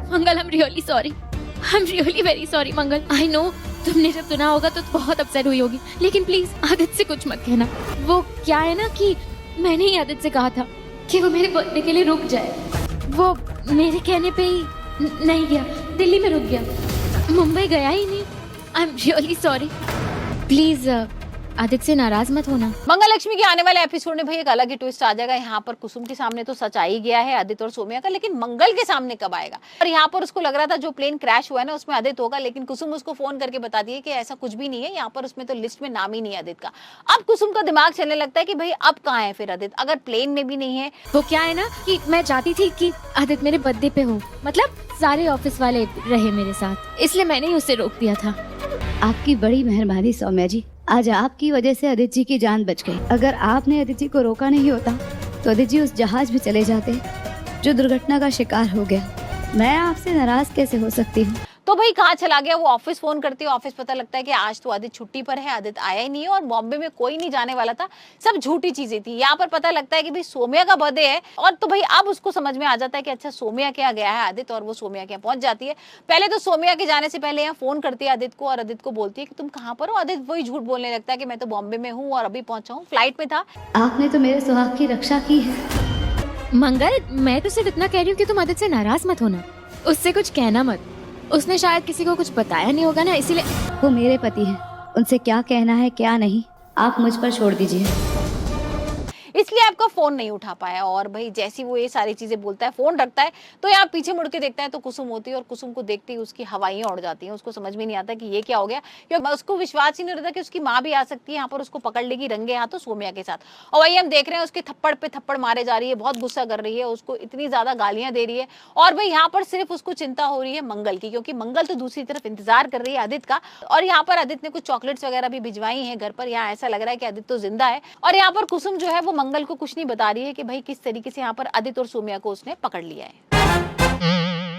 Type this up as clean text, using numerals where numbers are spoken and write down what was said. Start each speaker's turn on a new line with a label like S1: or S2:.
S1: Mangal, I am really sorry, I am really very sorry Mangal. I know तुमने जब सुना होगा तो बहुत अपसेट हुई होगी, लेकिन प्लीज आदित्य से कुछ मत कहना। वो क्या है ना कि मैंने ही आदित्य से कहा था कि वो मेरे बर्थडे के लिए रुक जाए। वो मेरे कहने पे ही नहीं गया, दिल्ली में रुक गया, मुंबई गया ही नहीं। I am really sorry, please Aditya से नाराज मत होना।
S2: मंगल लक्ष्मी के आने वाले एपिसोड में भाई एक अलग ही ट्विस्ट आ जाएगा। यहाँ पर कुसुम के सामने तो सच आ ही गया है आदित्य और सोम्या का, लेकिन मंगल के सामने कब आएगा? और यहाँ पर उसको लग रहा था जो प्लेन क्रैश हुआ है ना उसमें आदित्य होगा, लेकिन कुसुम उसको फोन करके बताती है कि ऐसा कुछ भी नहीं है, यहाँ पर उसमें तो लिस्ट में नाम ही नहीं है आदित्य का। अब कुसुम का दिमाग चलने लगता है कि भाई अब कहाँ है फिर आदित्य, अगर प्लेन में भी नहीं है।
S1: वो क्या है ना कि मैं चाहती थी कि आदित्य मेरे बर्थडे पे हो, मतलब सारे ऑफिस वाले रहे मेरे साथ, इसलिए मैंने ही उसे रोक दिया था।
S3: आपकी बड़ी मेहरबानी सौम्या जी, आज आपकी वजह से आदित्य जी की जान बच गई। अगर आपने आदित्य जी को रोका नहीं होता तो आदित्य जी उस जहाज में चले जाते जो दुर्घटना का शिकार हो गया। मैं आपसे नाराज कैसे हो सकती हूँ?
S2: तो भाई कहाँ चला गया? वो ऑफिस फोन करती है, ऑफिस पता लगता है कि आज तो आदित्य छुट्टी पर है, आदित्य आया ही नहीं है और बॉम्बे में कोई नहीं जाने वाला था, सब झूठी चीजें थी। यहाँ पर पता लगता है कि भाई सोम्या का बर्थडे है, और तो भाई अब उसको समझ में आ जाता है कि अच्छा सोम्या के यहाँ गया है आदित्य, और वो सोम्या के यहाँ पहुंच जाती है। पहले तो सोम्या के जाने से पहले यहाँ फोन करती है आदित्य को और आदित्य को बोलती है कि तुम कहाँ पर हो। आदित्य वही झूठ बोलने लगता है कि मैं तो बॉम्बे में हूँ और अभी पहुंचा हूँ, फ्लाइट में था।
S3: आपने तो मेरे सुहाग की रक्षा की है।
S1: मंगल, मैं तो सिर्फ इतना कह रही हूँ कि तुम आदित्य से नाराज मत होना, उससे कुछ कहना मत। उसने शायद किसी को कुछ बताया नहीं होगा ना, इसीलिए।
S3: वो मेरे पति हैं, उनसे क्या कहना है क्या नहीं आप मुझ पर छोड़ दीजिए।
S2: इसलिए आपका फोन नहीं उठा पाया। और भाई जैसी वो ये सारी चीजें बोलता है, फोन रखता है, तो यहाँ पीछे मुड़ के देखता है तो कुसुम होती है, और कुसुम को देखते ही उसकी हवाइयां उड़ जाती हैं। उसको समझ में नहीं आता कि ये क्या हो गया, क्योंकि उसको विश्वास ही नहीं रहता कि उसकी माँ भी आ सकती है यहाँ पर उसको पकड़ लेगी रंगे हाथों सोम्या के साथ। और वही हम देख रहे हैं उसके थप्पड़ पे थप्पड़ मारे जा रही है, बहुत गुस्सा कर रही है, उसको इतनी ज्यादा गालियां दे रही है। और भाई यहाँ पर सिर्फ उसको चिंता हो रही है मंगल की, क्योंकि मंगल तो दूसरी तरफ इंतजार कर रही है आदित्य का। और यहाँ पर आदित्य ने कुछ चॉकलेट्स वगैरह भी भिजवाई है घर पर। यहाँ ऐसा लग रहा है कि आदित्य तो जिंदा है। और यहाँ पर कुसुम जो है वो मंगल को कुछ नहीं बता रही है कि भाई किस तरीके से यहाँ पर आदित्य और सोम्या को उसने पकड़ लिया है।